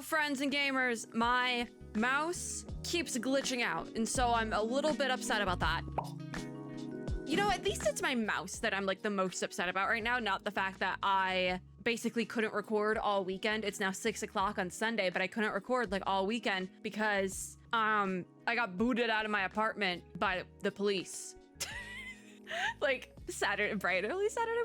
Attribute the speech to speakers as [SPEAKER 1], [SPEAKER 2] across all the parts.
[SPEAKER 1] friends and gamers, my mouse keeps glitching out, and so I'm a little bit upset about that. You know, at least it's my mouse that I'm like the most upset about right now, not the fact that I basically couldn't record all weekend. It's now 6 o'clock on Sunday, but I couldn't record like all weekend because I got booted out of my apartment by the police. Like bright early Saturday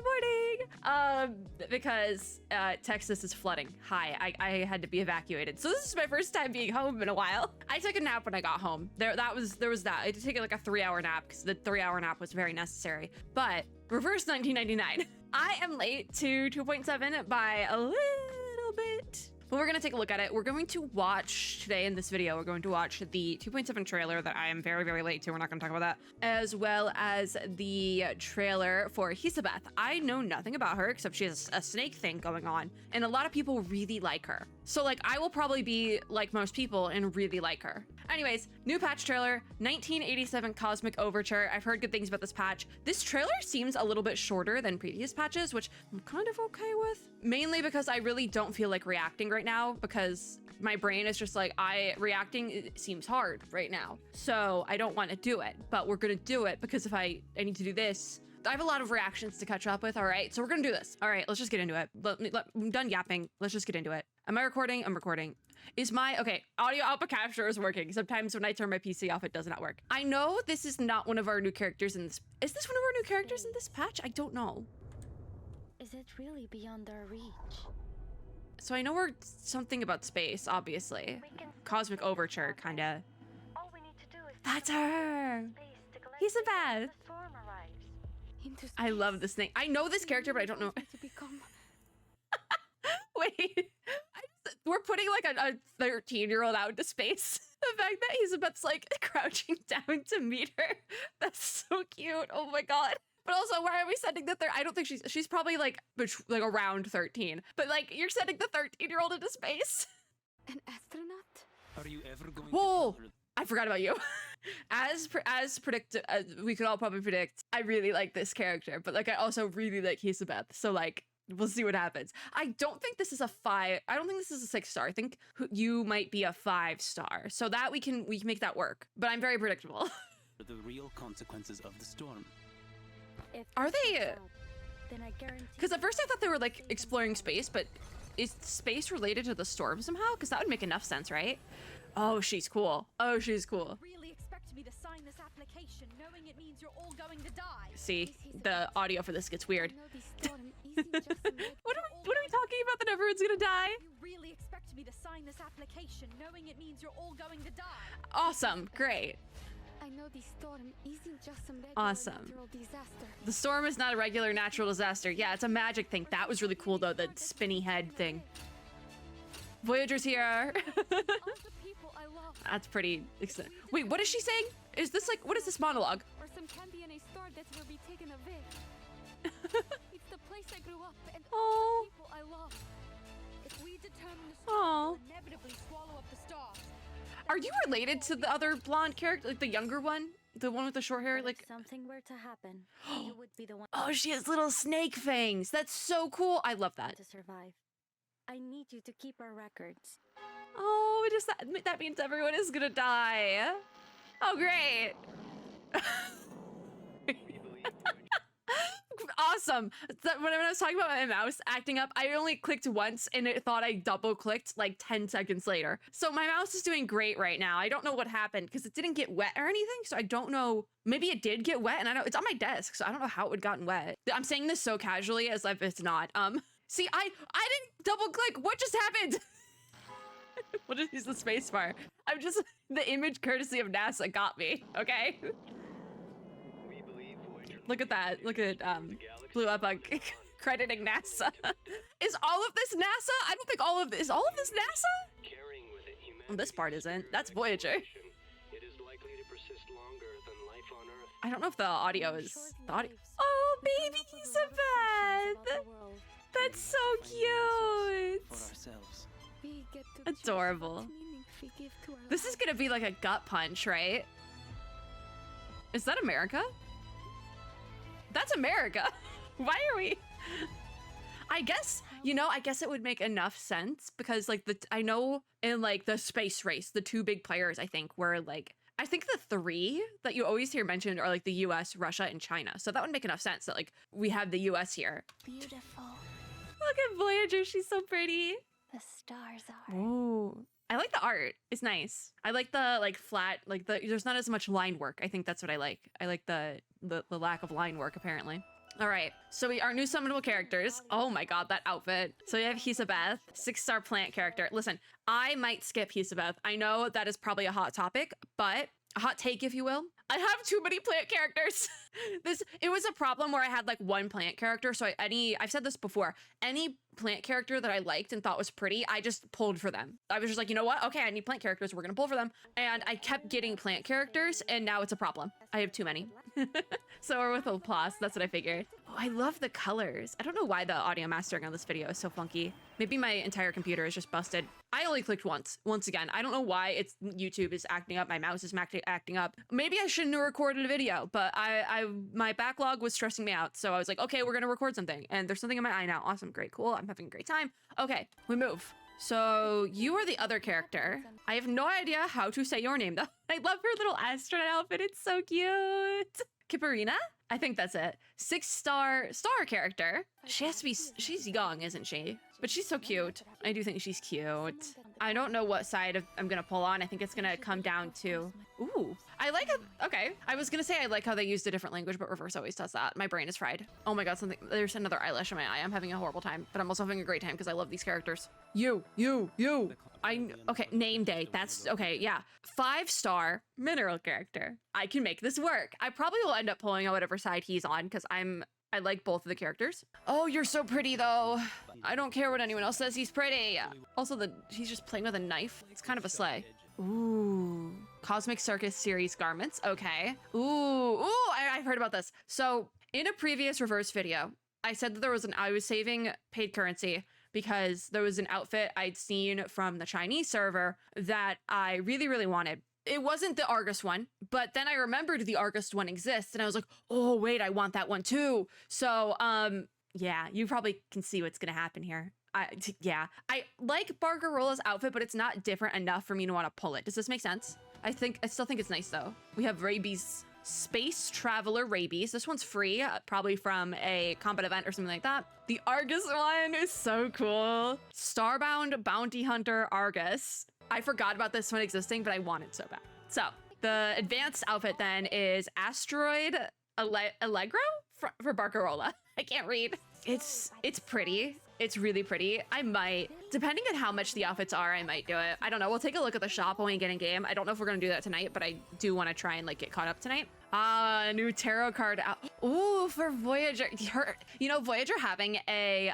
[SPEAKER 1] morning, because Texas is flooding. Hi, I had to be evacuated. So this is my first time being home in a while. I took a nap when I got home. There was that. I had to take like a 3-hour nap because the 3-hour nap was very necessary. But reverse 1999. I am late to 2.7 by a little bit. But we're gonna take a look at it. We're going to watch today in this video, we're going to watch the 2.7 trailer that I am very, very late to. We're not gonna talk about that. As well as the trailer for HISSABETH. I know nothing about her except she has a snake thing going on. And a lot of people really like her. So like, I will probably be like most people and really like her. Anyways, new patch trailer, 1987 Cosmic Overture. I've heard good things about this patch. This trailer seems a little bit shorter than previous patches, which I'm kind of okay with. Mainly because I really don't feel like reacting right now because my brain is just like, reacting it seems hard right now. So I don't want to do it, but we're gonna do it because if I need to do this, I have a lot of reactions to catch up with. All right, so we're gonna do this. All right, let's just get into it. I'm done yapping. Let's just get into it. Am I recording? I'm recording. Okay, audio output capture is working. Sometimes when I turn my PC off, it does not work. I know this is not one of our new characters in this. Is this one of our new characters in this patch? I don't know.
[SPEAKER 2] Is it really beyond our reach?
[SPEAKER 1] So I know we're something about space, obviously. Cosmic Overture, kinda.
[SPEAKER 2] All we need to do is
[SPEAKER 1] That's her! HISSABETH! I love this thing. I know this character, but I don't know. Wait, we're putting like a 13-year-old out into space. The fact that HISSABETH's like crouching down to meet her. That's so cute. Oh my God. But also, why are we sending the I don't think she's probably like around 13. But like, you're sending the 13-year-old into space.
[SPEAKER 2] An astronaut?
[SPEAKER 3] Are you ever going
[SPEAKER 1] Whoa! I forgot about you. As predicted, we could all probably predict, I really like this character, but like I also really like HISSABETH. So like, we'll see what happens. I don't think this is a 5. I don't think this is a 6-star. I think you might be a 5-star. So that we can make that work. But I'm very predictable.
[SPEAKER 3] The real consequences of the storm.
[SPEAKER 1] Are they?
[SPEAKER 2] Then I guarantee.
[SPEAKER 1] Because at first I thought they were like exploring space, but is space related to the storm somehow? Because that would make enough sense, right? Oh, she's cool. Oh, she's cool.
[SPEAKER 4] Really expect me to sign this application knowing it means you're all going to die.
[SPEAKER 1] See, the audio for this gets weird.
[SPEAKER 2] What
[SPEAKER 1] What are we talking about that everyone's gonna die?
[SPEAKER 4] You really expect me to sign this application knowing it means you're all going to die.
[SPEAKER 1] Awesome, great.
[SPEAKER 2] I know the storm isn't just some regular
[SPEAKER 1] Awesome.
[SPEAKER 2] natural disaster.
[SPEAKER 1] The storm is not a regular natural disaster. Yeah, it's a magic thing. That was really cool though, the spinny head thing. Voyager's here.
[SPEAKER 4] All the people I love.
[SPEAKER 1] That's pretty exciting. Wait, what is she saying? Is this like, what is this monologue?
[SPEAKER 2] Or some candy and a star that will be taken away. It's the place I grew up and all
[SPEAKER 1] Oh,
[SPEAKER 4] The people I love. If we determine the
[SPEAKER 1] Aw.
[SPEAKER 4] storm will inevitably swallow up the stars.
[SPEAKER 1] are you related to the other blonde character, like the younger one? The one with the short hair,
[SPEAKER 2] But
[SPEAKER 1] like,
[SPEAKER 2] if something were to happen, you would be the one
[SPEAKER 1] oh, she has little snake fangs. That's so cool. I love that.
[SPEAKER 2] to survive. I need you to keep our records.
[SPEAKER 1] Oh, that means everyone is gonna die. Oh, great. Awesome. When I was talking about my mouse acting up, I only clicked once and it thought I double clicked like 10 seconds later. So my mouse is doing great right now. I don't know what happened because it didn't get wet or anything. So I don't know. Maybe it did get wet and I know it's on my desk. So I don't know how it would gotten wet. I'm saying this so casually as if it's not. See, I didn't double click. What just happened? What is the space bar? I'm just, the image courtesy of NASA got me, okay? Look at that. Look at, blew up on crediting NASA. Is all of this NASA? I don't think all of this, is all of this NASA? Well, this part isn't. That's Voyager. I don't know if the audio is, the audio. Oh, baby HISSABETH! That's so cute!
[SPEAKER 3] For ourselves.
[SPEAKER 2] We get to choose what
[SPEAKER 1] Adorable.
[SPEAKER 2] meaning we give to our
[SPEAKER 1] This is gonna be like a gut punch, right? Is that America? That's America. Why are we? I guess You know, I guess it would make enough sense because like I know in like the space race, the two big players I think were like, I think the three that you always hear mentioned are like the US, Russia, and China. So that would make enough sense that like we have the US here.
[SPEAKER 2] Beautiful.
[SPEAKER 1] Look at Voyager, she's so pretty.
[SPEAKER 2] The stars are.
[SPEAKER 1] Ooh. I like the art. It's nice. I like the like flat, like there's not as much line work. I think that's what I like. I like the lack of line work apparently. All right, so our new summonable characters. Oh my god, that outfit. So we have HISSABETH, 6-star plant character. Listen, I might skip HISSABETH. I know that is probably a hot topic, but a hot take, if you will. I have too many plant characters. It was a problem where I had like one plant character. So I've said this before, any plant character that I liked and thought was pretty, I just pulled for them. I was just like, you know what? Okay, I need plant characters. We're gonna pull for them. And I kept getting plant characters and now it's a problem. I have too many. So we're with Laplace, that's what I figured. Oh, I love the colors. I don't know why the audio mastering on this video is so funky. Maybe my entire computer is just busted. I only clicked once again. I don't know why YouTube is acting up. My mouse is acting up. Maybe I shouldn't have recorded a video, but my backlog was stressing me out. So I was like, okay, we're gonna record something. And there's something in my eye now. Awesome, great, cool. I'm having a great time. Okay, we move. So you are the other character. I have no idea how to say your name though. I love her little astronaut outfit. It's so cute. Kiparina? I think that's it. 6-star character. She has to be, she's young, isn't she? But she's so cute. I do think she's cute. I don't know what side I'm gonna pull on. I think it's gonna come down to, ooh, I like it. Okay. I was gonna say I like how they used a different language, but reverse always does that. My brain is fried. Oh my god, there's another eyelash in my eye. I'm having a horrible time, but I'm also having a great time because I love these characters. You. Okay, name day. That's okay, yeah. 5-star mineral character. I can make this work. I probably will end up pulling on whatever side he's on because I like both of the characters. Oh, you're so pretty though. I don't care what anyone else says, he's pretty. Also, he's just playing with a knife. It's kind of a sleigh. Ooh, Cosmic Circus series garments. Okay. Ooh, I've heard about this. So in a previous reverse video, I said that I was saving paid currency because there was an outfit I'd seen from the Chinese server that I really, really wanted. It wasn't the Argus one, but then I remembered the Argus one exists and I was like, oh wait, I want that one too. So, yeah, you probably can see what's gonna happen here. Yeah, I like Barcarola's outfit, but it's not different enough for me to want to pull it. Does this make sense? I still think it's nice though. We have Rabies, Space Traveler Rabies. This one's free, probably from a combat event or something like that. The Argus one is so cool. Starbound Bounty Hunter Argus. I forgot about this one existing, but I want it so bad. So the advanced outfit then is Asteroid Allegro for Barcarola. I can't read. It's pretty. It's really pretty. I might, depending on how much the outfits are, I might do it. I don't know. We'll take a look at the shop when we get in game. I don't know if we're gonna do that tonight, but I do want to try and like get caught up tonight. New tarot card out. Ooh, for Voyager. Voyager having a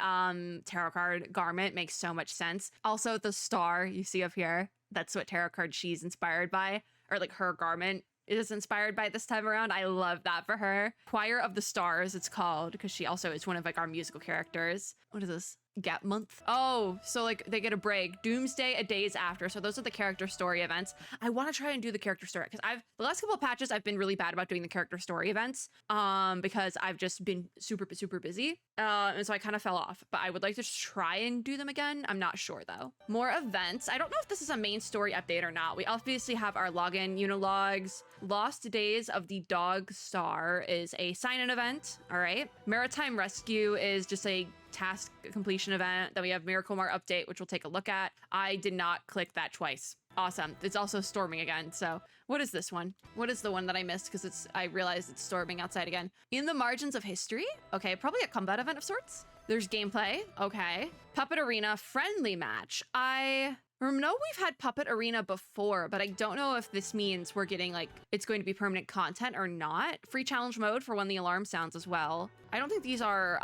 [SPEAKER 1] tarot card garment makes so much sense. Also, the star you see up here, that's what tarot card she's inspired by, or like her garment is inspired by this time around. I love that for her. Choir of the Stars, it's called, because she also is one of like our musical characters. What is this? Gap month? Oh, so like they get a break. Doomsday, a days after. So those are the character story events. I want to try and do the character story because the last couple of patches I've been really bad about doing the character story events because I've just been super busy. And so I kind of fell off, but I would like to try and do them again. I'm not sure though. More events. I don't know if this is a main story update or not. We obviously have our login unilogs. Lost Days of the Dog Star is a sign-in event. All right. Maritime Rescue is just a task completion event. Then we have Miracle Mart update, which we'll take a look at. I did not click that twice. Awesome. It's also storming again. So what is this one? What is the one that I missed? Because I realized it's storming outside again. In the Margins of History. Okay, probably a combat event of sorts. There's gameplay. Okay. Puppet Arena friendly match. I know we've had Puppet Arena before, but I don't know if this means we're getting like, it's going to be permanent content or not. Free challenge mode for when the alarm sounds as well. I don't think these are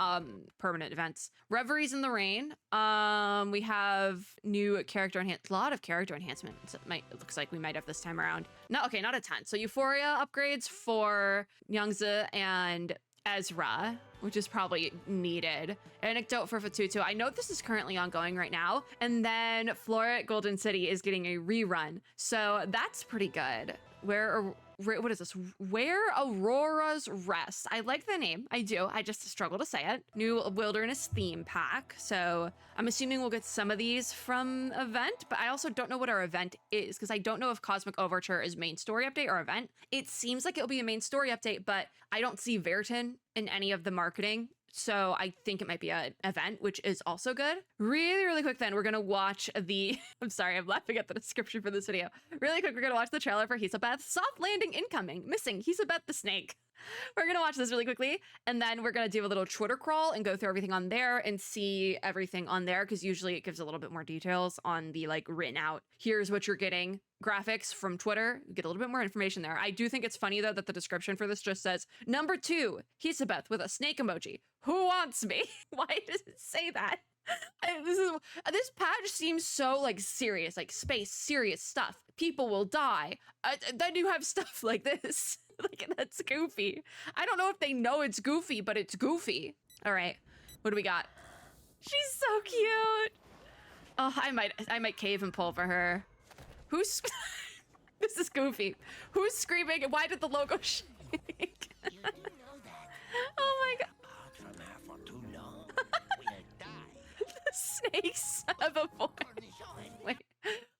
[SPEAKER 1] permanent events. Reveries in the Rain. We have new character a lot of character enhancements. It looks like we might have this time around. No, okay, not a ton. So Euphoria upgrades for Youngza and Ezra, which is probably needed. Anecdote for Fatutu. I know this is currently ongoing right now. And then Flora at Golden City is getting a rerun. So that's pretty good. what is this? Where Aurora's Rest. I like the name. I do. I just struggle to say it. New Wilderness theme pack. So I'm assuming we'll get some of these from event, but I also don't know what our event is because I don't know if Cosmic Overture is main story update or event. It seems like it'll be a main story update, but I don't see Verton in any of the marketing. So I think it might be an event, which is also good. Really, really quick then, we're gonna watch the, I'm sorry, I'm laughing at the description for this video. Really quick, we're gonna watch the trailer for HISSABETH. Soft landing incoming, missing HISSABETH the snake. We're gonna watch this really quickly, and then we're gonna do a little Twitter crawl and go through everything on there and see everything on there, because usually it gives a little bit more details on the like written out, here's what you're getting graphics from Twitter. You get a little bit more information there. I do think it's funny though that the description for this just says number 2, HISSABETH with a snake emoji. Who wants me? Why does it say that? This patch seems so like serious, like space, serious stuff. People will die. Then you have stuff like this. Like, that's goofy. I don't know if they know it's goofy, but it's goofy. All right, what do we got? She's so cute. Oh, I might cave and pull for her. Who's this is goofy. Who's screaming? Why did the logo shake?
[SPEAKER 5] You do know that.
[SPEAKER 1] Oh my god.
[SPEAKER 5] Apart from her for too long, we'll die.
[SPEAKER 1] The snakes have a voice.
[SPEAKER 5] Cornichon.
[SPEAKER 1] Wait,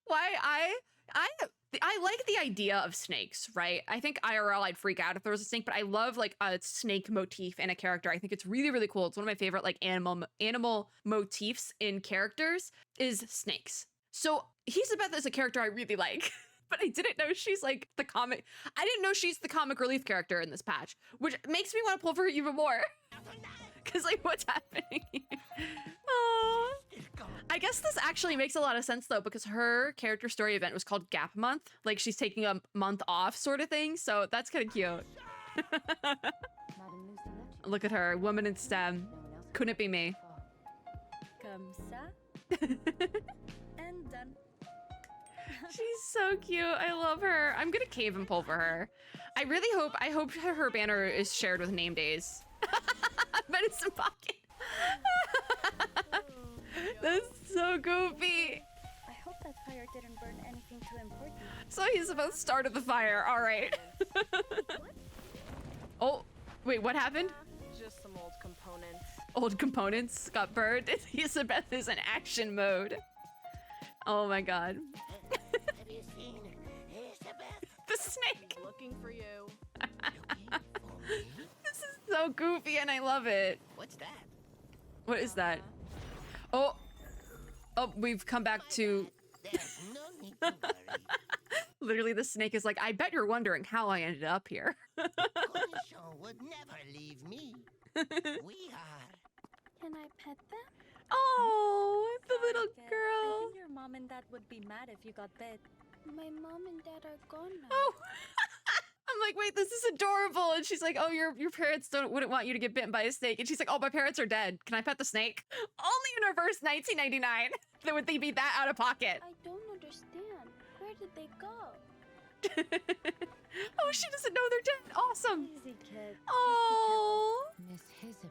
[SPEAKER 1] why I like the idea of snakes, right? I think IRL I'd freak out if there was a snake, but I love like a snake motif in a character. I think it's really, really cool. It's one of my favorite like animal motifs in characters is snakes. So HISSABETH is a character I really like, but I didn't know she's like the comic. I didn't know she's the comic relief character in this patch, which makes me want to pull for her even more. Cause like what's happening? Oh, I guess this actually makes a lot of sense though, because her character story event was called Gap Month. Like she's taking a month off sort of thing. So that's kind of cute. Look at her, woman in STEM. Couldn't it be me?
[SPEAKER 4] Comme ça. And done.
[SPEAKER 1] She's so cute. I love her. I'm gonna cave and pull for her. I hope her banner is shared with name days. Medicine pocket. That's so goofy.
[SPEAKER 4] I hope that fire didn't burn anything too important.
[SPEAKER 1] So he's about to start of the fire. All right. Oh, wait, what happened?
[SPEAKER 6] Just some old components.
[SPEAKER 1] Old components got burned. HISSABETH is in action mode. Oh my god.
[SPEAKER 5] Have you seen HISSABETH?
[SPEAKER 1] The snake.
[SPEAKER 6] Looking for you.
[SPEAKER 5] Looking for me?
[SPEAKER 1] This is so goofy and I love it.
[SPEAKER 5] What's that?
[SPEAKER 1] What is that? Oh, we've come back to
[SPEAKER 5] There's no need to worry.
[SPEAKER 1] literally the snake is like, I bet you're wondering how I ended up here.
[SPEAKER 5] Cornichon would never leave me. We are.
[SPEAKER 4] Can I pet them?
[SPEAKER 1] Oh, the little
[SPEAKER 4] I
[SPEAKER 1] girl.
[SPEAKER 4] think your mom and dad would be mad if you got bit. My mom and dad are gone now.
[SPEAKER 1] Oh, I'm like, wait, this is adorable. And she's like, oh, your parents wouldn't want you to get bitten by a snake. And she's like, oh, my parents are dead. Can I pet the snake? Only in reverse 1999. Then would they be that out of pocket?
[SPEAKER 4] I don't understand. Where did they go?
[SPEAKER 1] Oh, she doesn't know they're dead. Awesome.
[SPEAKER 4] Easy, kid.
[SPEAKER 1] Oh,
[SPEAKER 7] Miss HISSABETH,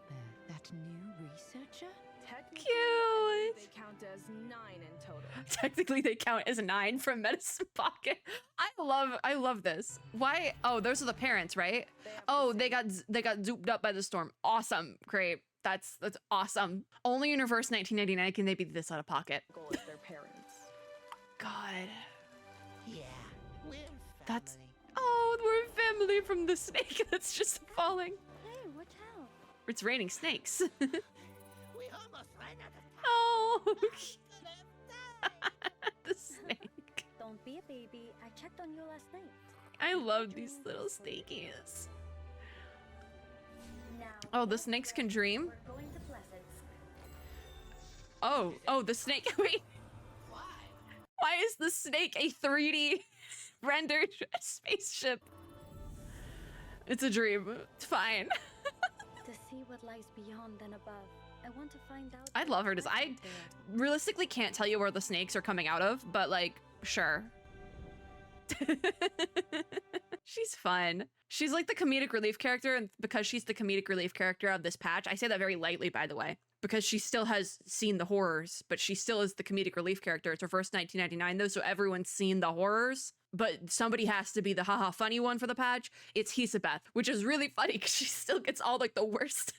[SPEAKER 7] that new researcher?
[SPEAKER 6] Technically,
[SPEAKER 1] cute.
[SPEAKER 6] they count as 9 in total.
[SPEAKER 1] Technically, they count as 9 from Medicine Pocket. I love this. Why? Oh, those are the parents, right? Oh, they got zooped up by the storm. Awesome. Great. That's awesome. Only in reverse 1999 can they be this out of pocket.
[SPEAKER 6] Goal is their parents.
[SPEAKER 1] God.
[SPEAKER 5] Yeah, we're family.
[SPEAKER 1] That's- Oh, we're family from the snake that's just falling.
[SPEAKER 4] Hey, watch out.
[SPEAKER 1] It's raining snakes.
[SPEAKER 5] We almost ran out of time.
[SPEAKER 1] Oh,
[SPEAKER 5] Could have died.
[SPEAKER 1] the snake.
[SPEAKER 4] Don't be a baby. I checked on you last night.
[SPEAKER 1] I love these little snakies.
[SPEAKER 4] Now,
[SPEAKER 1] Oh, the snakes can dream?
[SPEAKER 4] we're going to Pleasance.
[SPEAKER 1] Oh, the snake. Wait,
[SPEAKER 5] Why?
[SPEAKER 1] why is the snake a 3D rendered spaceship? It's a dream. It's fine.
[SPEAKER 4] To see what lies beyond and above. I want to find out.
[SPEAKER 1] I'd love her design. I
[SPEAKER 4] what's out there.
[SPEAKER 1] realistically can't tell you where the snakes are coming out of, but like, sure. She's fun. She's like the comedic relief character, and because she's the comedic relief character of this patch, I say that very lightly, by the way, because she still has seen the horrors, but she still is the comedic relief character. It's reverse 1999 though, so everyone's seen the horrors. but somebody has to be the haha funny one for the patch. It's HISSABETH, which is really funny because she still gets all like the worst.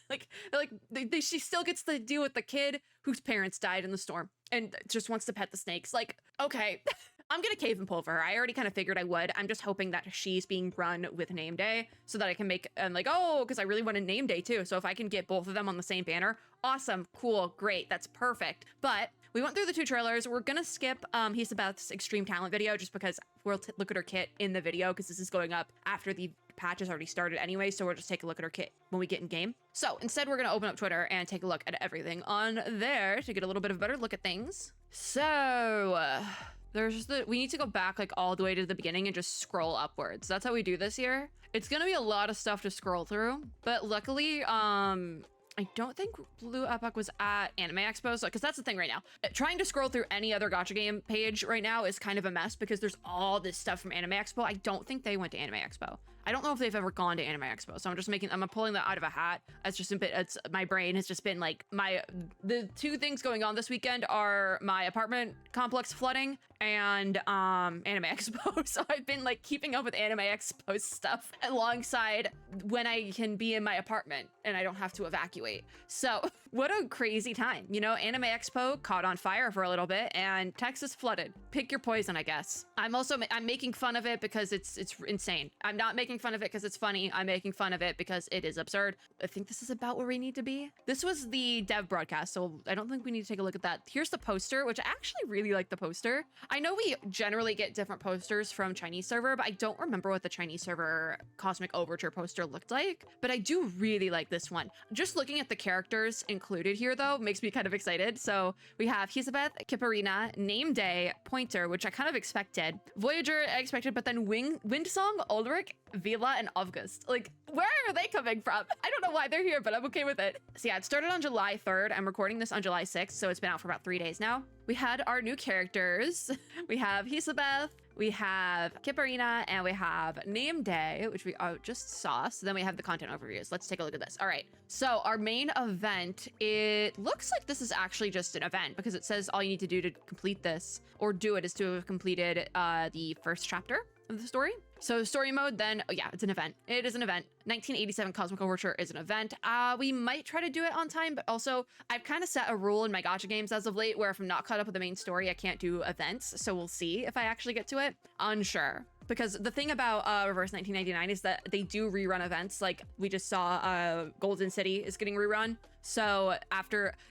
[SPEAKER 1] She still gets to deal with the kid whose parents died in the storm and just wants to pet the snakes. Like, okay. I'm gonna cave and pull for her. I already kind of figured I would. I'm just hoping that she's being run with name day so that I can make, and like, oh, because I really want a name day too. So if I can get both of them on the same banner, awesome, cool, great, that's perfect. But we went through the 2 trailers. We're gonna skip HISSABETH's extreme talent video just because we'll look at her kit in the video because this is going up after the patch has already started anyway. So we'll just take a look at her kit when we get in game. So instead, we're gonna open up Twitter and take a look at everything on there to get a little bit of a better look at things. So we need to go back like all the way to the beginning and just scroll upwards. That's how we do this here. It's gonna be a lot of stuff to scroll through, but luckily, I don't think Blue Epoch was at Anime Expo, so because that's the thing right now. Trying to scroll through any other gacha game page right now is kind of a mess because there's all this stuff from Anime Expo. I don't think they went to Anime Expo. I don't know if they've ever gone to Anime Expo, so I'm pulling that out of a hat. It's just a bit, my brain has just been like, the 2 things going on this weekend are my apartment complex flooding and Anime Expo. So I've been like keeping up with Anime Expo stuff alongside when I can be in my apartment and I don't have to evacuate. So what a crazy time. You know, Anime Expo caught on fire for a little bit and Texas flooded. Pick your poison, I guess. I'm making fun of it because it's insane. I'm not making fun of it because it's funny. I'm making fun of it because it is absurd. I think this is about where we need to be. This was the dev broadcast, so I don't think we need to take a look at that. Here's the poster, which I actually really like the poster. I know we generally get different posters from Chinese server, but I don't remember what the Chinese server Cosmic Overture poster looked like, but I do really like this one. Just looking at the characters included here though makes me kind of excited. So we have HISSABETH, Kipparina, Name Day, Pointer, which I kind of expected, Voyager I expected, but then Windsong, Ulrich, Vila, and August. Like, where are they coming from? I don't know why they're here, but I'm okay with it. So yeah, it started on July 3rd. I'm recording this on July 6th, so it's been out for about 3 days now. We had our new characters. We have HISSABETH, we have Kipparina, and we have Name Day, which we just saw. So then we have the content overviews. Let's take a look at this. All right, so our main event, it looks like this is actually just an event because it says all you need to do to complete this or do it is to have completed the first chapter of the story. So story mode, then, oh yeah, it's an event. It is an event. 1987 Cosmic Overture is an event. We might try to do it on time, but also I've kind of set a rule in my gacha games as of late where if I'm not caught up with the main story, I can't do events. So we'll see if I actually get to it. Unsure. Because the thing about Reverse 1999 is that they do rerun events. Like we just saw Golden City is getting rerun. So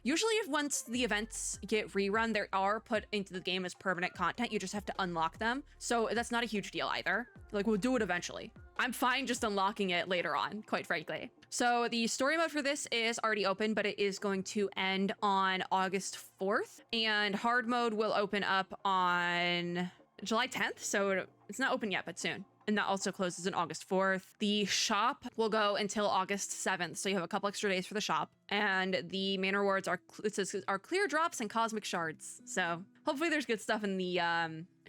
[SPEAKER 1] usually once the events get rerun, they are put into the game as permanent content. You just have to unlock them. So that's not a huge deal either. Like we'll do it eventually. I'm fine just unlocking it later on, quite frankly. So the story mode for this is already open, but it is going to end on August 4th. And hard mode will open up on July 10th. So it's not open yet, but soon. And that also closes on August 4th. The shop will go until August 7th. So you have a couple extra days for the shop. And the main rewards are clear drops and cosmic shards. So hopefully there's good stuff in the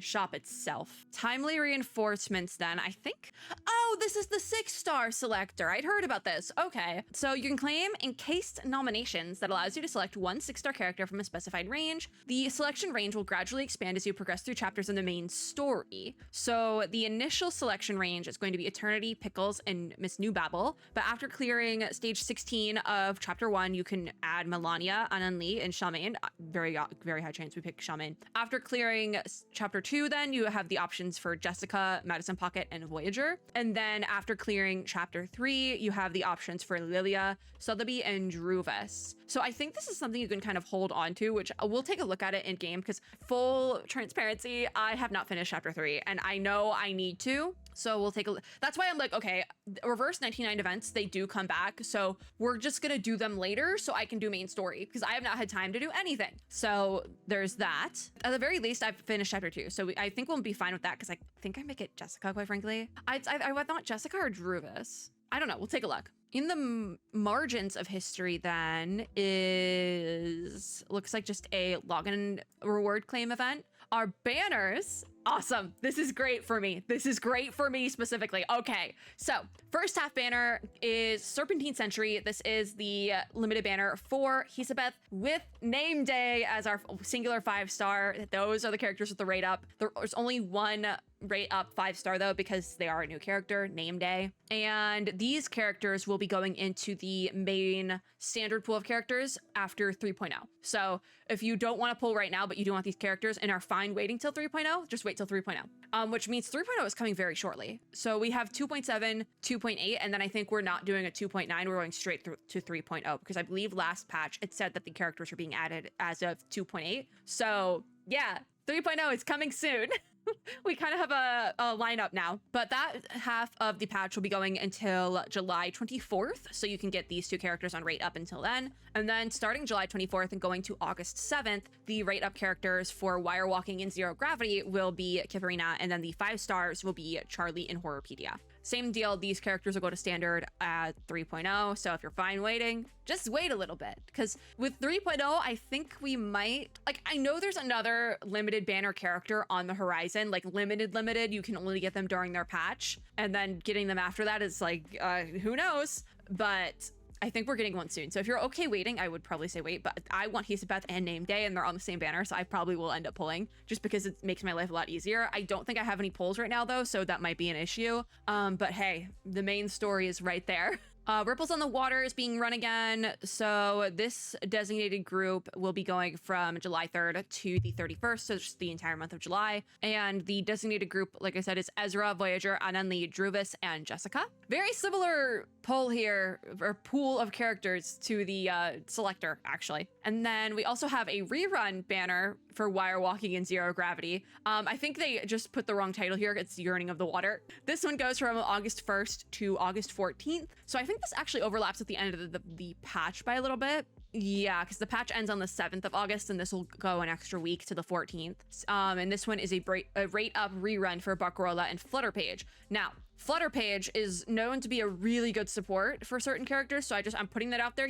[SPEAKER 1] shop itself. Timely reinforcements then, I think. Oh, this is the 6-star selector. I'd heard about this. Okay. So you can claim encased nominations that allows you to select one 6-star character from a specified range. The selection range will gradually expand as you progress through chapters in the main story. So the initial selection range is going to be Eternity, Pickles, and Miss New Babel. But after clearing stage 16 of chapter 1, you can add Melania, Ananli, and Charmaine. Very high chance we pick Charmaine. After clearing chapter 2, then you have the options for Jessica, Madison Pocket, and Voyager. And then after clearing chapter 3, you have the options for Lilia, Sotheby, and Druvis. So I think this is something you can kind of hold on to, which we'll take a look at it in game because full transparency, I have not finished chapter 3 and I know I need to. So we'll take a look. That's why I'm like, okay, Reverse 99 events, they do come back. So we're just going to do them later so I can do main story because I have not had time to do anything. So there's that. At the very least, I've finished chapter 2. So I think we'll be fine with that because I think I make it Jessica, quite frankly. I thought Jessica or Druvis. I don't know. We'll take a look. In the margins of history then looks like just a login reward claim event. Our banners Awesome. This is great for me. This is great for me specifically. Okay, so first half banner is Serpentine Century. This is the limited banner for HISSABETH with Name Day as our singular 5-star. Those are the characters with the rate up. There's only one rate up 5-star though, because they are a new character, Name Day. And these characters will be going into the main standard pool of characters after 3.0. So if you don't want to pull right now, but you do want these characters and are fine waiting till 3.0, just wait till 3.0. Which means 3.0 is coming very shortly. So we have 2.7, 2.8, and then I think we're not doing a 2.9, we're going straight through to 3.0, because I believe last patch it said that the characters are being added as of 2.8. So yeah, 3.0 is coming soon. We kind of have a lineup now, but that half of the patch will be going until July 24th. So you can get these two characters on rate up until then. And then starting July 24th and going to August 7th, the rate up characters for Wire Walking and Zero Gravity will be Kiparina, and then the 5-stars will be Charlie and Horrorpedia. Same deal, these characters will go to standard at 3.0, so if you're fine waiting, just wait a little bit, because with 3.0, I think we might, like, I know there's another limited banner character on the horizon, like limited, you can only get them during their patch, and then getting them after that is like, who knows, but I think we're getting one soon. So if you're okay waiting, I would probably say wait, but I want HISSABETH and Name Day and they're on the same banner, so I probably will end up pulling just because it makes my life a lot easier. I don't think I have any pulls right now though, so that might be an issue. But hey, the main story is right there. Ripples on the Water is being run again. So this designated group will be going from July 3rd to the 31st, so just the entire month of July. And the designated group, like I said, is Ezra, Voyager, Ananli, Druvis, and Jessica. Very similar poll here, or pool of characters to the selector, actually. And then we also have a rerun banner for Wire Walking and Zero Gravity. I think they just put the wrong title here. It's Yearning of the Water. This one goes from August 1st to August 14th. So I think this actually overlaps at the end of the patch by a little bit. Yeah, because the patch ends on the 7th of August, and this will go an extra week to the 14th. And this one is a rate up rerun for Bakrola and Flutterpage. Now, Flutterpage is known to be a really good support for certain characters, so I'm putting that out there.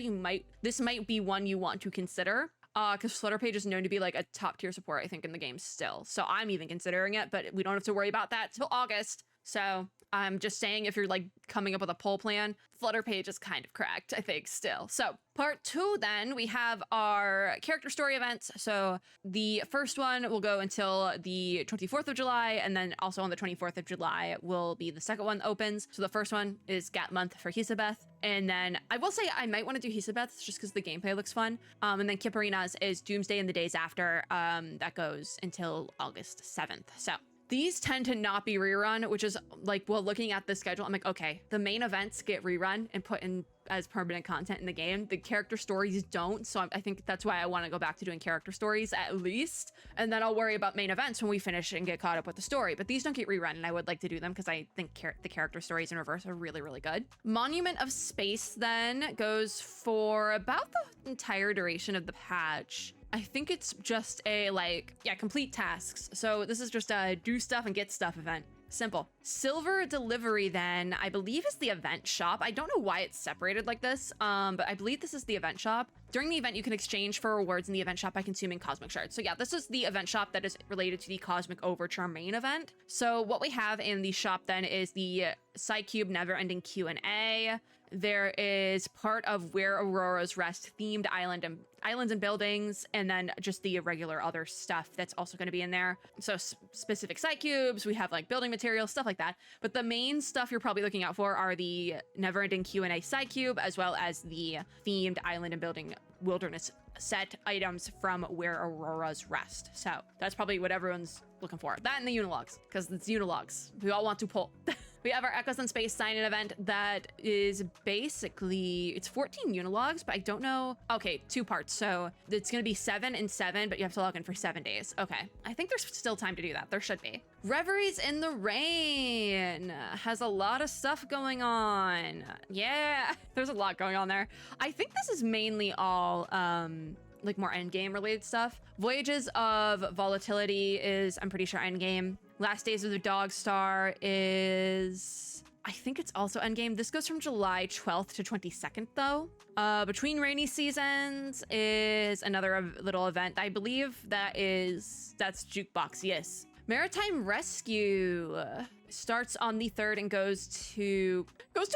[SPEAKER 1] This might be one you want to consider. Because Flutterpage is known to be like a top tier support, I think, in the game still. So I'm even considering it, but we don't have to worry about that till August. So I'm just saying, if you're like coming up with a poll plan, Flutterpage is kind of cracked, I think, still. So part 2, then we have our character story events. So the first one will go until the 24th of July, and then also on the 24th of July will be the second one that opens. So the first one is Gat Month for HISSABETH. And then I will say I might want to do HISSABETH just because the gameplay looks fun. And then Kiparina's is Doomsday and the days after. That goes until August 7th. So these tend to not be rerun, which is like, well, looking at the schedule, I'm like, okay, the main events get rerun and put in as permanent content in the game. The character stories don't, so I think that's why I want to go back to doing character stories at least, and then I'll worry about main events when we finish and get caught up with the story. But these don't get rerun, and I would like to do them because I think the character stories in reverse are really, really good. Monument of Space then goes for about the entire duration of the patch. I think it's just a, like, yeah, complete tasks. So this is just a do stuff and get stuff event. Simple. Silver Delivery then, I believe, is the event shop. I don't know why it's separated like this, but I believe this is the event shop. During the event, you can exchange for rewards in the event shop by consuming Cosmic Shards. So yeah, this is the event shop that is related to the Cosmic Overture main event. So what we have in the shop then is the Psycube Never-Ending Q&A. There is part of Where Auroras Rest themed islands and buildings, and then just the irregular other stuff that's also going to be in there. So specific site cubes, we have like building materials, stuff like that. But the main stuff you're probably looking out for are the Never-Ending Q&A site cube, as well as the themed island and building wilderness set items from Where Auroras Rest. So that's probably what everyone's looking for. That and the Unilogs, because it's Unilogs. We all want to pull. We have our Echoes in Space sign-in event that is basically, it's 14 Unilogs, but I don't know. Okay, 2 parts. So it's going to be 7 and 7, but you have to log in for 7 days. Okay, I think there's still time to do that. There should be. Reveries in the Rain has a lot of stuff going on. Yeah, there's a lot going on there. I think this is mainly all like more endgame related stuff. Voyages of Volatility is, I'm pretty sure, endgame. Last Days of the Dog Star is, I think it's also endgame. This goes from July 12th to 22nd though. Between Rainy Seasons is another little event. I believe that's Jukebox, yes. Maritime Rescue starts on the 3rd and goes to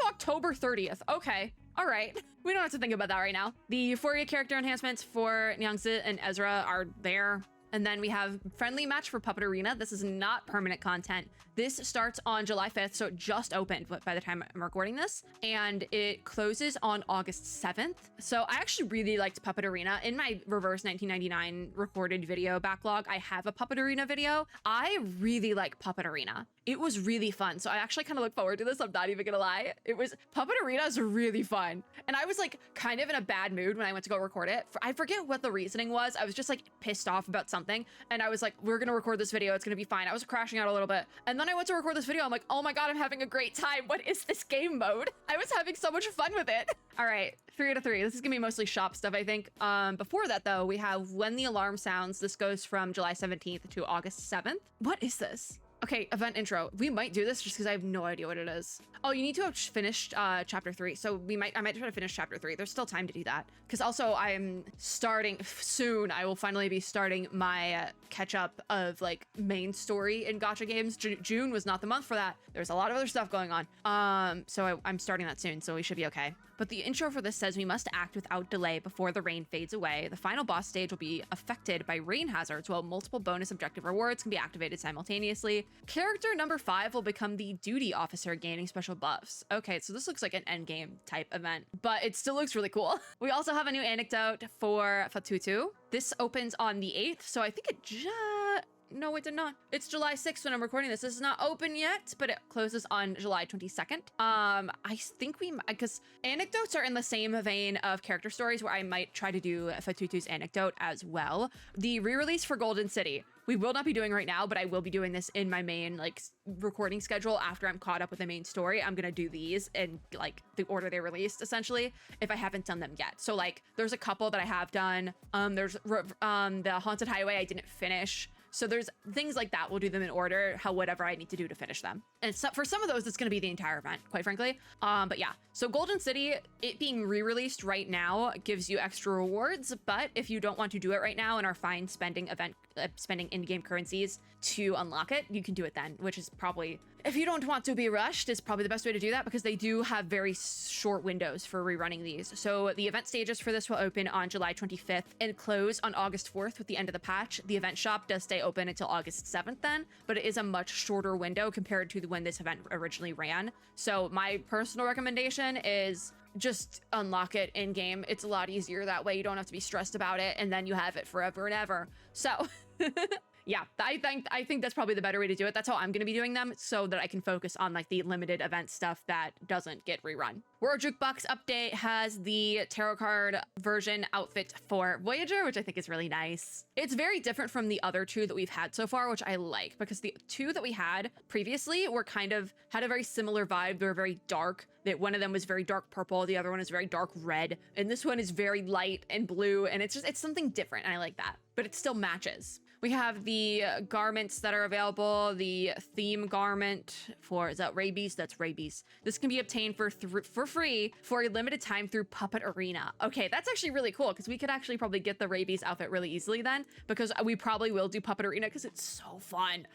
[SPEAKER 1] October 30th. Okay. All right. We don't have to think about that right now. The Euphoria character enhancements for Nyangzi and Ezra are there. And then we have friendly match for Puppet Arena. This is not permanent content. This starts on July 5th, so it just opened by the time I'm recording this, and it closes on August 7th. So I actually really liked Puppet Arena. In my reverse 1999 recorded video backlog, I have a Puppet Arena video. I really like Puppet Arena. It was really fun. So I actually kind of look forward to this. I'm not even gonna lie. Puppet Arena is really fun. And I was like kind of in a bad mood when I went to go record it. I forget what the reasoning was. I was just like pissed off about something. And I was like, we're gonna record this video. It's gonna be fine. I was crashing out a little bit. And then I went to record this video. I'm like, oh my God, I'm having a great time. What is this game mode? I was having so much fun with it. All right, 3 out of 3. This is gonna be mostly shop stuff, I think. Before that though, we have When the Alarm Sounds. This goes from July 17th to August 7th. What is this? Okay, event intro. We might do this just because I have no idea what it is. Oh, you need to have finished chapter 3. So I might try to finish chapter 3. There's still time to do that. Because also I'm starting soon. I will finally be starting my catch up of like main story in gacha games. June was not the month for that. There's a lot of other stuff going on. So I'm starting that soon. So we should be okay. But the intro for this says we must act without delay before the rain fades away. The final boss stage will be affected by rain hazards, while multiple bonus objective rewards can be activated simultaneously. Character number 5 will become the duty officer, gaining special buffs. Okay, so this looks like an endgame type event, but it still looks really cool. We also have a new anecdote for Fatutu. This opens on the 8th, so I think it no, it did not. It's July 6th when I'm recording this. This is not open yet, but it closes on July 22nd. I think because anecdotes are in the same vein of character stories where I might try to do Fatutu's anecdote as well. The re-release for Golden City, we will not be doing right now, but I will be doing this in my main like recording schedule after I'm caught up with the main story. I'm gonna do these in like the order they released essentially, if I haven't done them yet. So like there's a couple that I have done. There's the Haunted Highway I didn't finish. So there's things like that. We'll do them in order, whatever I need to do to finish them. And so for some of those, it's going to be the entire event, quite frankly. But yeah, so Golden City, it being re-released right now gives you extra rewards. But if you don't want to do it right now and are fine spending spending in-game currencies to unlock it, you can do it then, which is probably, if you don't want to be rushed, is probably the best way to do that because they do have very short windows for rerunning these. So the event stages for this will open on July 25th and close on August 4th with the end of the patch. The event shop does stay open until August 7th then, but it is a much shorter window compared to when this event originally ran. So my personal recommendation is just unlock it in game. It's a lot easier that way. You don't have to be stressed about it, and then you have it forever and ever. So yeah, I think that's probably the better way to do it. That's how I'm going to be doing them so that I can focus on like the limited event stuff that doesn't get rerun. World Jukebox update has the tarot card version outfit for Voyager, which I think is really nice. It's very different from the other 2 that we've had so far, which I like because the 2 that we had previously were kind of had a very similar vibe. They were very dark. That one of them was very dark purple, the other one is very dark red, and this one is very light and blue, and it's something different, and I like that. But it still matches. We have the garments that are available, the theme garment for, is that rabies? That's rabies. This can be obtained for free for a limited time through Puppet Arena. Okay, that's actually really cool because we could actually probably get the rabies outfit really easily then because we probably will do Puppet Arena because it's so fun.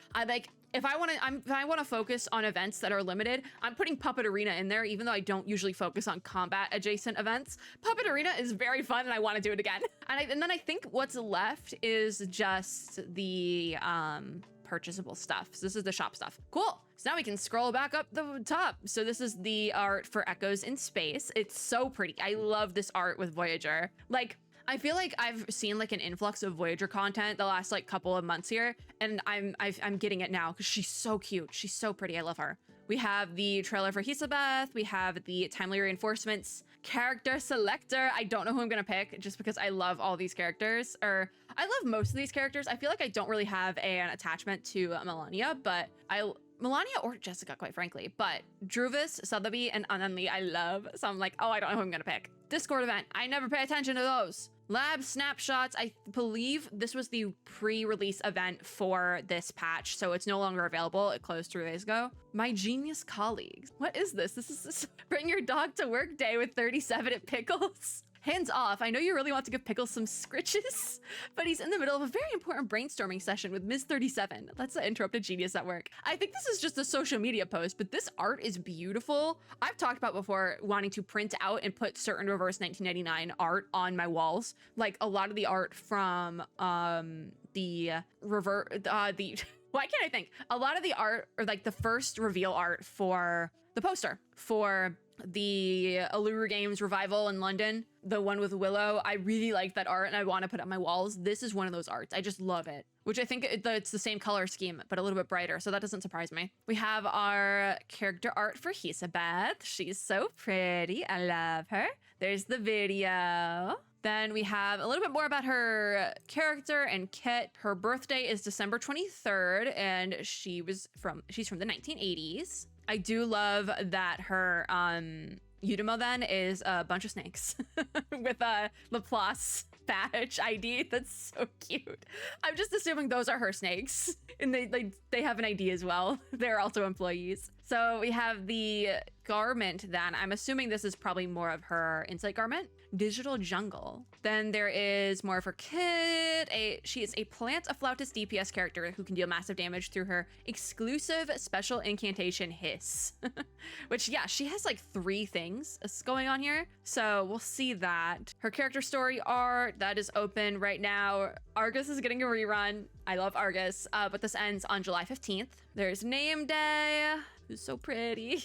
[SPEAKER 1] If I want to focus on events that are limited, I'm putting Puppet Arena in there, even though I don't usually focus on combat adjacent events. Puppet Arena is very fun and I want to do it again. And then I think what's left is just the purchasable stuff. So this is the shop stuff. Cool. So now we can scroll back up the top. So this is the art for Echoes in Space. It's so pretty. I love this art with Voyager. Like, I feel like I've seen like an influx of Voyager content the last like couple of months here, and I'm getting it now because she's so cute. She's so pretty. I love her. We have the trailer for HISSABETH. We have the timely reinforcements character selector. I don't know who I'm gonna pick just because I love all these characters, or I love most of these characters. I feel like I don't really have an attachment to Melania, but Melania or Jessica, quite frankly, but Druvis, Sotheby, and Ananli I love. So I'm like, oh, I don't know who I'm gonna pick. Discord event, I never pay attention to those. Lab snapshots, I believe this was the pre-release event for this patch, so it's no longer available. It closed 3 days ago. My genius colleagues. What is this? This is bring your dog to work day with 37 at Pickles. Hands off. I know you really want to give Pickles some scritches, but he's in the middle of a very important brainstorming session with Ms. 37. Let's interrupt a genius at work. I think this is just a social media post, but this art is beautiful. I've talked about before wanting to print out and put certain reverse 1999 art on my walls. Like a lot of the art from why can't I think? A lot of the art, or like the first reveal art for the poster for the Allure Games revival in London, the one with Willow, I really like that art and I want to put it on my walls. This is one of those arts. I just love it, which I think it's the same color scheme, but a little bit brighter. So that doesn't surprise me. We have our character art for HISSABETH. She's so pretty. I love her. There's the video. Then we have a little bit more about her character and kit. Her birthday is December 23rd, and she's from the 1980s. I do love that her Udemo then is a bunch of snakes with a Laplace badge ID. That's so cute. I'm just assuming those are her snakes, and they have an ID as well. They're also employees. So we have the garment then. I'm assuming this is probably more of her insight garment. Digital Jungle. Then there is more of her kit. She is a plant, a flautist DPS character who can deal massive damage through her exclusive special incantation Hiss. Which, yeah, she has like 3 things going on here. So we'll see that. Her character story art, that is open right now. Argus is getting a rerun. I love Argus, but this ends on July 15th. There's Name Day, who's so pretty.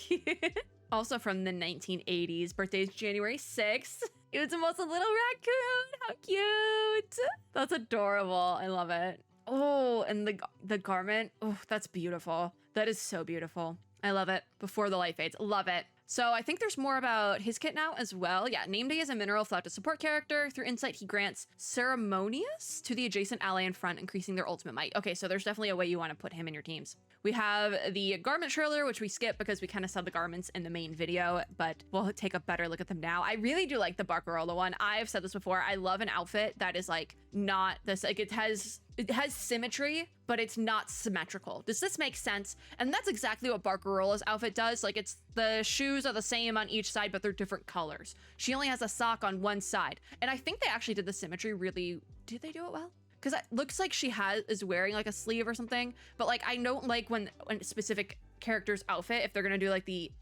[SPEAKER 1] Also from the 1980s. Birthday is January 6th. It's almost a little raccoon. How cute. That's adorable. I love it. Oh, and the garment. Oh, that's beautiful. That is so beautiful. I love it. Before the light fades. Love it. So I think there's more about his kit now as well. Yeah, Name Day is a mineral flautist support character. Through insight, he grants Ceremonious to the adjacent ally in front, increasing their ultimate might. Okay, so there's definitely a way you want to put him in your teams. We have the garment trailer, which we skip because we kind of saw the garments in the main video, but we'll take a better look at them now. I really do like the Barcarola one. I've said this before. I love an outfit that is like not this, like it has symmetry, but it's not symmetrical. Does this make sense? And that's exactly what Barcarola's outfit does. Like it's the shoes are the same on each side, but they're different colors. She only has a sock on one side. And I think they actually did the symmetry really, did they do it well? Because it looks like she is wearing like a sleeve or something, but like I know like when specific character's outfit, if they're gonna do like the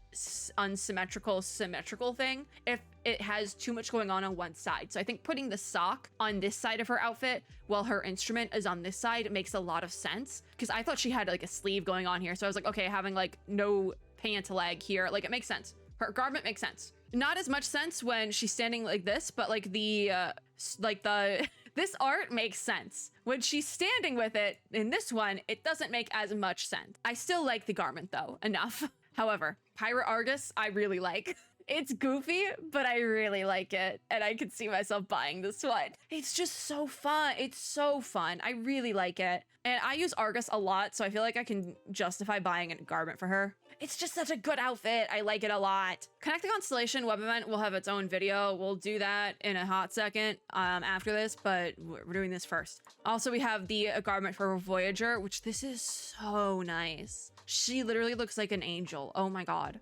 [SPEAKER 1] unsymmetrical symmetrical thing, if it has too much going on one side. So I think putting the sock on this side of her outfit while her instrument is on this side makes a lot of sense, because I thought she had like a sleeve going on here. So I was like, okay, having like no pant leg here, like it makes sense. Her garment makes sense. Not as much sense when she's standing like this, but like this art makes sense. When she's standing with it in this one, it doesn't make as much sense. I still like the garment though, enough. However, Pirate Argus, I really like. It's goofy, but I really like it. And I could see myself buying this one. It's just so fun. It's so fun. I really like it. And I use Argus a lot, so I feel like I can justify buying a garment for her. It's just such a good outfit. I like it a lot. Connect the Constellation web event will have its own video. We'll do that in a hot second after this, but we're doing this first. Also, we have the garment for Voyager, which this is so nice. She literally looks like an angel. Oh my God.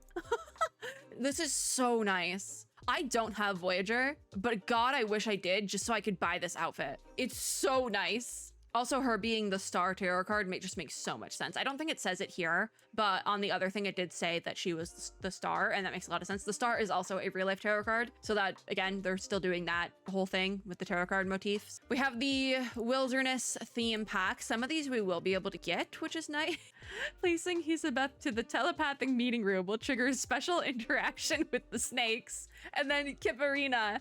[SPEAKER 1] This is so nice. I don't have Voyager, but God, I wish I did, just so I could buy this outfit. It's so nice. Also, her being the star tarot card just makes so much sense. I don't think it says it here, but on the other thing, it did say that she was the star, and that makes a lot of sense. The star is also a real life tarot card, so that, again, they're still doing that whole thing with the tarot card motifs. We have the wilderness theme pack. Some of these we will be able to get, which is nice. Placing HISSABETH to the telepathic meeting room will trigger special interaction with the snakes. And then Kiparina,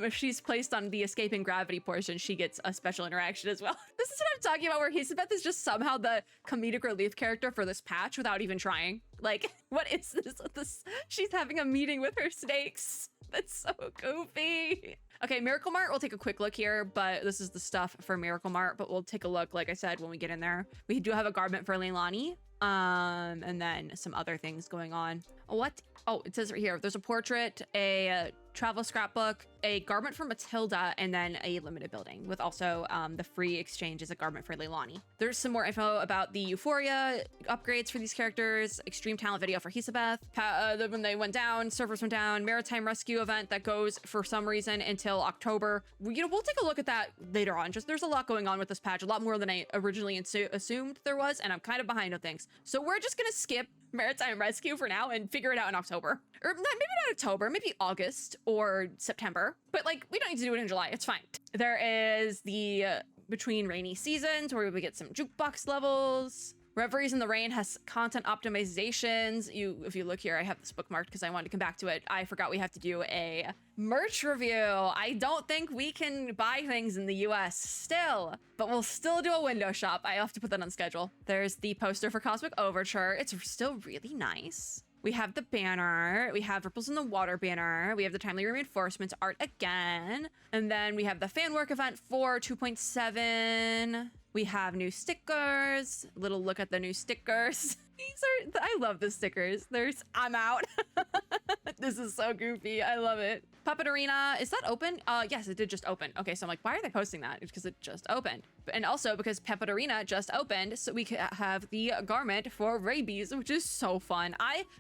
[SPEAKER 1] if she's placed on the escaping gravity portion, she gets a special interaction as well. This is what I'm talking about, where HISSABETH is just somehow the comedic relief character for this patch without even trying. Like, what is this? She's having a meeting with her snakes. That's so goofy. Okay, Miracle Mart, we'll take a quick look here, but this is the stuff for Miracle Mart, but we'll take a look, like I said, when we get in there. We do have a garment for Leilani, and then some other things going on. What? Oh, it says right here, there's a portrait, a travel scrapbook, a garment for Matilda, and then a limited building with also the free exchange as a garment for Leilani. There's some more info about the Euphoria upgrades for these characters, extreme talent video for HISSABETH, when they went down, servers went down, maritime rescue event that goes for some reason until October. You know, we'll take a look at that later on. Just there's a lot going on with this patch, a lot more than I originally assumed there was, and I'm kind of behind on things. So we're just gonna skip maritime rescue for now and figure it out in October. Or maybe not October, maybe August or September. But like, we don't need to do it in July, it's fine. There is the between rainy seasons where we get some jukebox levels. Reveries in the Rain has content optimizations. If you look here, I have this bookmarked because I wanted to come back to it. I forgot we have to do a merch review. I don't think we can buy things in the US still, but we'll still do a window shop. I have to put that on schedule. There's the poster for Cosmic Overture. It's still really nice. We have the banner, we have Ripples in the Water banner, we have the Timely Reinforcements art again, and then we have the fan work event for 2.7. We have new stickers, little look at the new stickers. I love the stickers. I'm out. This is so goofy, I love it. Puppet Arena, is that open? Yes, it did just open. Okay, so I'm like, why are they posting that? It's because it just opened. And also because Puppet Arena just opened, so we have the garment for Rabies, which is so fun.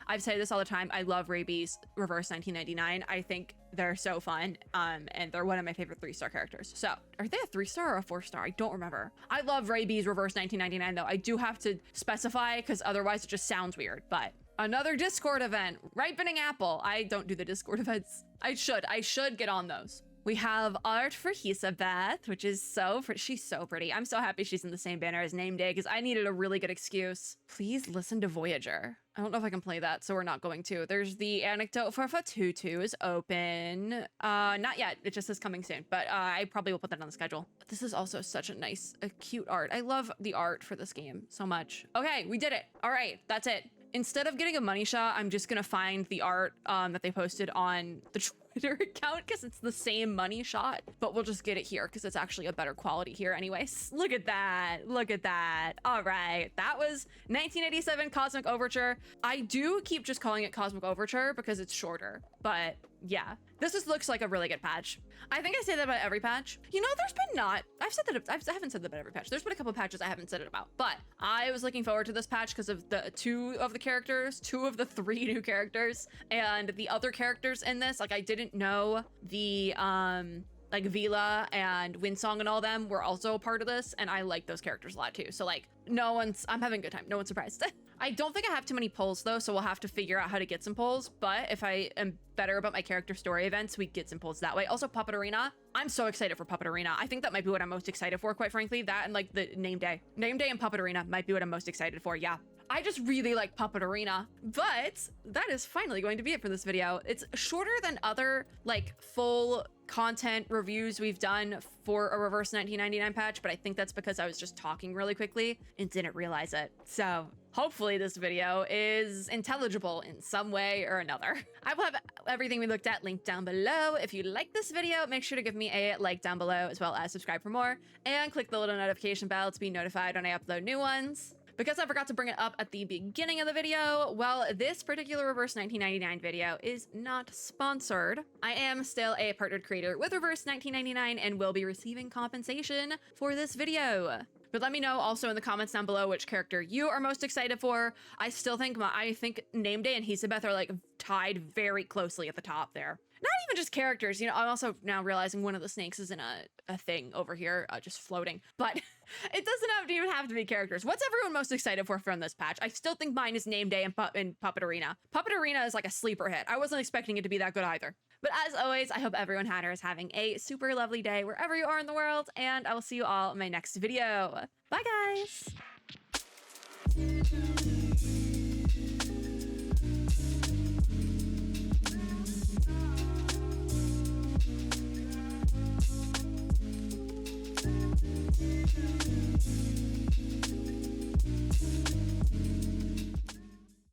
[SPEAKER 1] I've said this all the time, I love Rabies Reverse 1999. I think they're so fun, and they're one of my favorite 3-star characters. So, are they a 3-star or a 4-star? I don't remember. I love Rabies Reverse 1999 though. I do have to specify because otherwise it just sounds weird, but another Discord event, Ripening Apple. I don't do the Discord events. I should get on those. We have art for HISSABETH, which is she's so pretty. I'm so happy she's in the same banner as Name Day because I needed a really good excuse. Please listen to Voyager. I don't know if I can play that, so we're not going to. There's the anecdote for Fatutu is open. Not yet, it just says coming soon, but I probably will put that on the schedule. This is also such a nice, cute art. I love the art for this game so much. Okay, we did it. All right, that's it. Instead of getting a money shot, I'm just gonna find the art that they posted on the Twitter account because it's the same money shot, but we'll just get it here because it's actually a better quality here anyways. Look at that. Look at that. All right. That was 1987 Cosmic Overture. I do keep just calling it Cosmic Overture because it's shorter, but yeah, this looks like a really good patch. I think I say that about every patch. You know, there's been I haven't said that about every patch. There's been a couple patches I haven't said it about, but I was looking forward to this patch because of the two of the 3 new characters, and the other characters in this, like I didn't know the like Vila and Windsong and all them were also a part of this, and I like those characters a lot too. So like, I'm having a good time. No one's surprised. I don't think I have too many polls though, so we'll have to figure out how to get some polls, but if I am better about my character story events, we get some polls that way. Also, Puppet Arena. I'm so excited for Puppet Arena. I think that might be what I'm most excited for, quite frankly. That and like the Name Day. Name Day and Puppet Arena might be what I'm most excited for, yeah. I just really like Puppet Arena, but that is finally going to be it for this video. It's shorter than other like full content reviews we've done for a Reverse 1999 patch, but I think that's because I was just talking really quickly and didn't realize it. So hopefully this video is intelligible in some way or another. I will have everything we looked at linked down below. If you like this video, make sure to give me a like down below, as well as subscribe for more, and click the little notification bell to be notified when I upload new ones. Because I forgot to bring it up at the beginning of the video, well, this particular Reverse 1999 video is not sponsored. I am still a partnered creator with Reverse 1999 and will be receiving compensation for this video. But let me know also in the comments down below which character you are most excited for. I think Name Day and HISSABETH are like tied very closely at the top there. Not even just characters, you know, I'm also now realizing one of the snakes is in a thing over here, just floating. But it doesn't even have to be characters. What's everyone most excited for from this patch? I still think mine is Name Day and Puppet Arena. Puppet Arena is like a sleeper hit. I wasn't expecting it to be that good either. But as always, I hope everyone is having a super lovely day wherever you are in the world, and I will see you all in my next video. Bye, guys!